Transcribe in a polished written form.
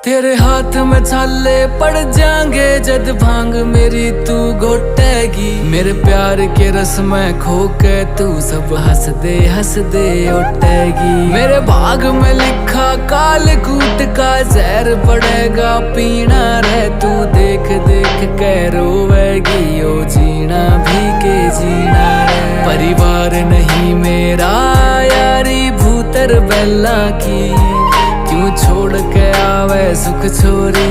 तेरे हाथ में छाले पड़ जाएंगे जद भांग मेरी तू घोटेगी। मेरे प्यार के रस में खो के तू सब हंस दे उठेगी। मेरे भाग में लिखा काल कूट का जहर पड़ेगा पीना रे तू देख देख के रोवेगी। ओ जीना भी के जीना रे परिवार नहीं मेरा यारी भूतर बेला की। क्यों छोड़ के आवे सुख छोरी।